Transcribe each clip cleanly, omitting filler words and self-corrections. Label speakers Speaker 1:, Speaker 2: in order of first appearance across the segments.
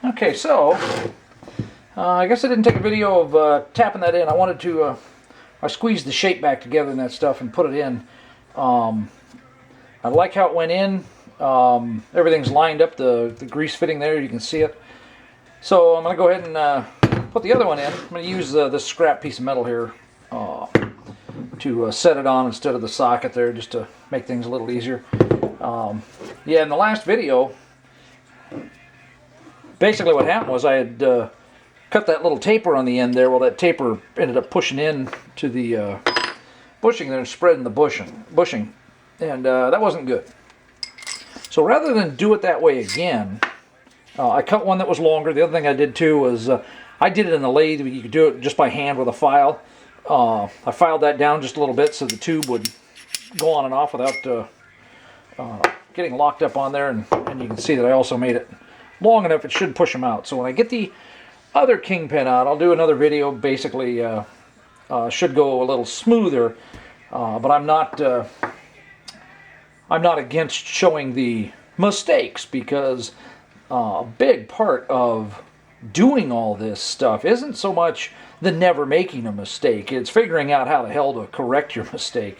Speaker 1: Okay, so I guess I didn't take a video of tapping that in. I wanted to, I squeezed the shape back together and that stuff and put it in. I like how it went in. Everything's lined up, the grease fitting there, you can see it. So I'm going to go ahead and put the other one in. I'm going to use this scrap piece of metal here to set it on instead of the socket there, just to make things a little easier. Yeah, in the last video, basically what happened was I had cut that little taper on the end there. Well, that taper ended up pushing in to the bushing there and spreading the bushing. And that wasn't good. So rather than do it that way again, I cut one that was longer. The other thing I did too was I did it in the lathe. You could do it just by hand with a file. I filed that down just a little bit so the tube would go on and off without getting locked up on there. And you can see that I also made it long enough it should push them out. So when I get the other Kingpin out, I'll do another video. Basically should go a little smoother, but I'm not against showing the mistakes, because a big part of doing all this stuff isn't so much the never making a mistake. It's figuring out how the hell to correct your mistake.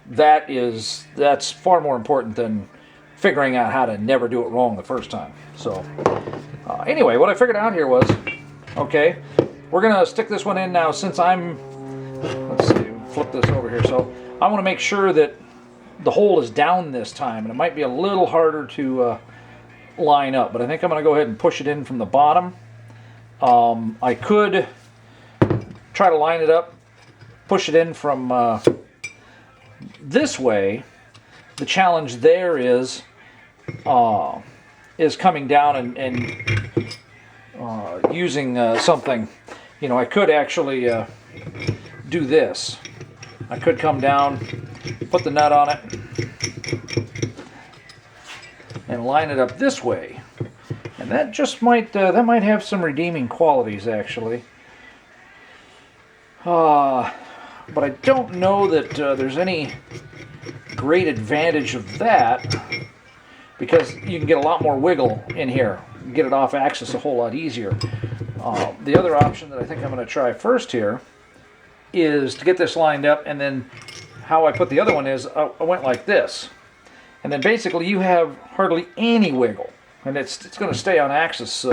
Speaker 1: That's far more important than figuring out how to never do it wrong the first time. So anyway, what I figured out here was, okay, we're gonna stick this one in now. Since let's see, flip this over here. So I want to make sure that the hole is down this time, and it might be a little harder to line up, but I think I'm going to go ahead and push it in from the bottom. I could try to line it up, push it in from this way. The challenge there is coming down and using something. You know, I could actually do this. I could come down, put the nut on it, and line it up this way, and that just might have some redeeming qualities, actually. But I don't know that there's any great advantage of that, because you can get a lot more wiggle in here. You can get it off axis a whole lot easier. The other option that I think I'm going to try first here is to get this lined up, and then how I put the other one is I went like this, and then basically you have hardly any wiggle, and it's going to stay on axis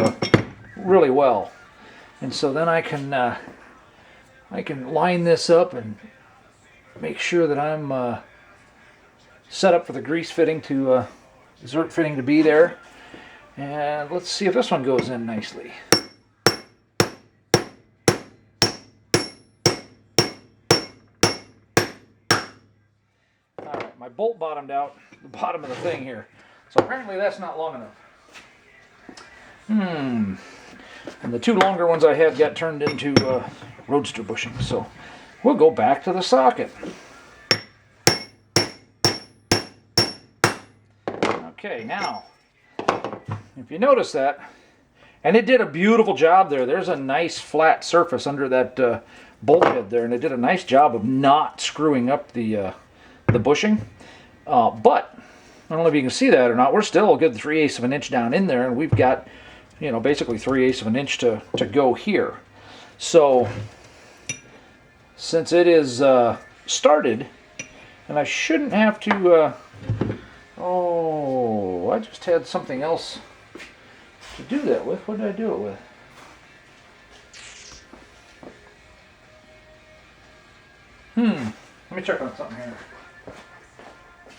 Speaker 1: really well. And so then I can line this up and make sure that I'm set up for the grease fitting to zert fitting to be there. And let's see if this one goes in nicely. My bolt bottomed out the bottom of the thing here, so apparently that's not long enough. And the two longer ones I had got turned into roadster bushings, so we'll go back to the socket. Okay, now if you notice that, and it did a beautiful job there. There's a nice flat surface under that bolt head there, and it did a nice job of not screwing up the bushing. But I don't know if you can see that or not, we're still a good 3/8 of an inch down in there, and we've got, you know, basically 3/8 of an inch to go here. So since it is started, and I shouldn't have to oh, I just had something else to do that with. What did I do it with? Let me check on something here.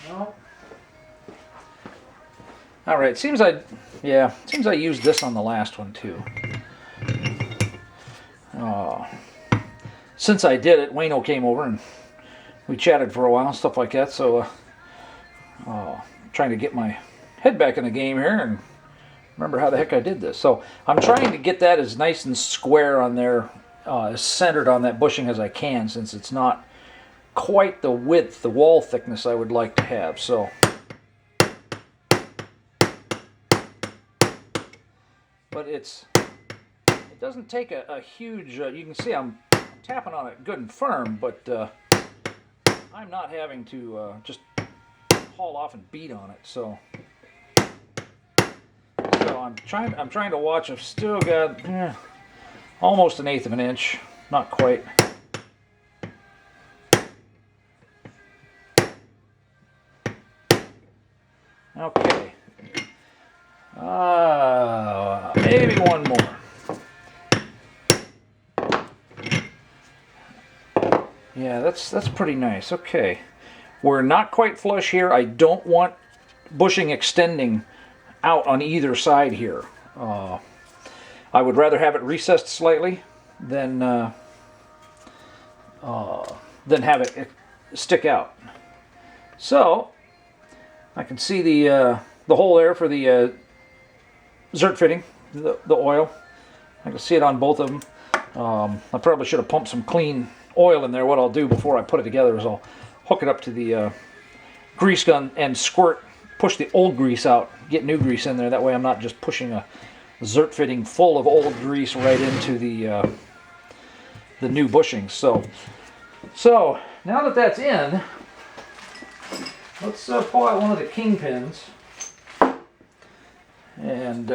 Speaker 1: No. All right. Seems I used this on the last one too. Since I did it, Wayno came over and we chatted for a while, stuff like that. So, trying to get my head back in the game here and remember how the heck I did this. So I'm trying to get that as nice and square on there, as centered on that bushing as I can, since it's not quite the width, the wall thickness I would like to have. So, but it doesn't take a huge, you can see I'm tapping on it good and firm, but I'm not having to just haul off and beat on it. So I'm trying to watch. I've still got almost 1/8 of an inch, not quite. Okay. Maybe one more. Yeah, that's pretty nice. Okay. We're not quite flush here. I don't want bushing extending out on either side here. I would rather have it recessed slightly than have it stick out. So I can see the hole there for the zert fitting, the oil. I can see it on both of them. I probably should have pumped some clean oil in there. What I'll do before I put it together is I'll hook it up to the grease gun and push the old grease out, get new grease in there. That way I'm not just pushing a zert fitting full of old grease right into the new bushings. So now that that's in, let's pull out one of the Kingpins and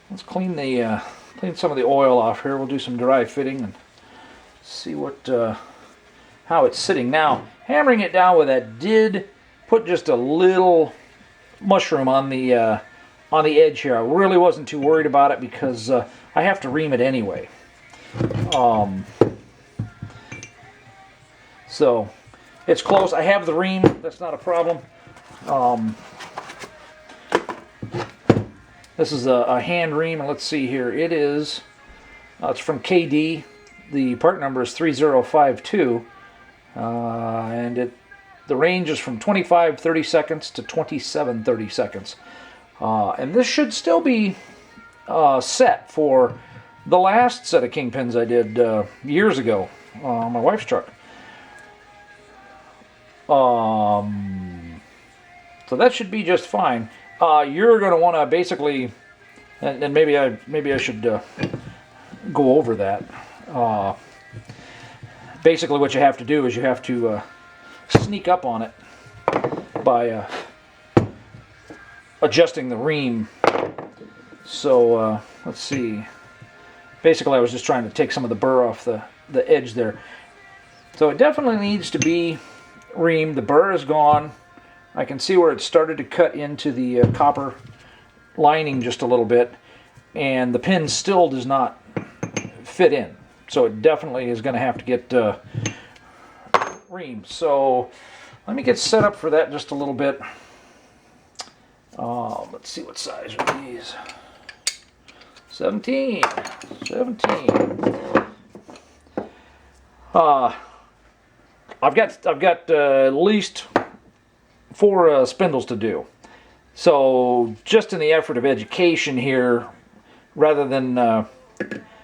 Speaker 1: let's clean some of the oil off here. We'll do some dry fitting and see how it's sitting. Now, hammering it down with that did put just a little mushroom on the edge here. I really wasn't too worried about it because I have to ream it anyway. So it's close. I have the ream. That's not a problem. This is a hand ream, and let's see here. It is. It's from KD. The part number is 3052, and the range is from 25 30 seconds to 27 30 seconds. And this should still be set for the last set of Kingpins I did years ago on my wife's truck. So that should be just fine. You're going to want to basically, and maybe I should go over that. Basically what you have to do is you have to sneak up on it by adjusting the ream. So let's see. Basically I was just trying to take some of the burr off the edge there. So it definitely needs to be reamed. The burr is gone. I can see where it started to cut into the copper lining just a little bit, and the pin still does not fit in. So it definitely is going to have to get reamed. So let me get set up for that just a little bit. Let's see, what size are these? 17. I've got at least 4 spindles to do. So just in the effort of education here, rather than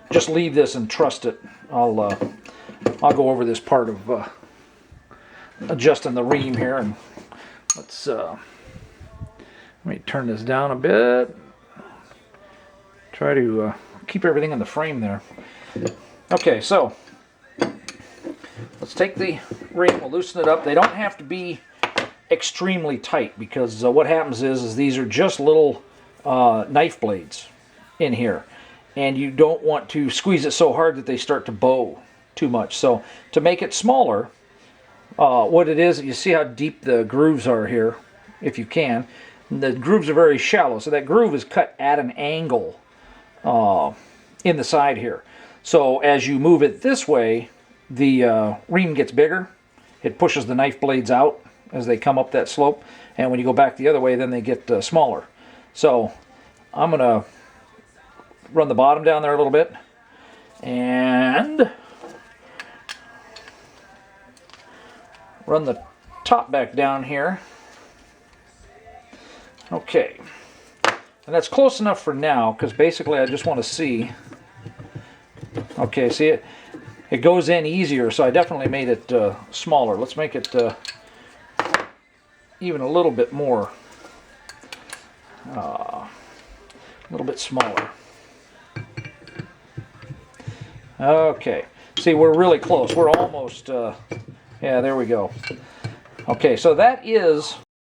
Speaker 1: just leave this and trust it, I'll go over this part of adjusting the ream here, and let me turn this down a bit. Try to keep everything in the frame there. Okay, so let's take the ream, we'll loosen it up. They don't have to be extremely tight, because what happens is these are just little knife blades in here, and you don't want to squeeze it so hard that they start to bow too much. So to make it smaller, what it is, you see how deep the grooves are here, if you can. The grooves are very shallow, so that groove is cut at an angle in the side here. So as you move it this way, the ream gets bigger. It pushes the knife blades out as they come up that slope, and when you go back the other way, then they get smaller. So I'm going to run the bottom down there a little bit and run the top back down here. Okay, and that's close enough for now, because basically I just want to see. Okay, see it? It goes in easier, so I definitely made it smaller. Let's make it even a little bit more, a little bit smaller. Okay, see, we're really close. We're almost, yeah, there we go. Okay, so that is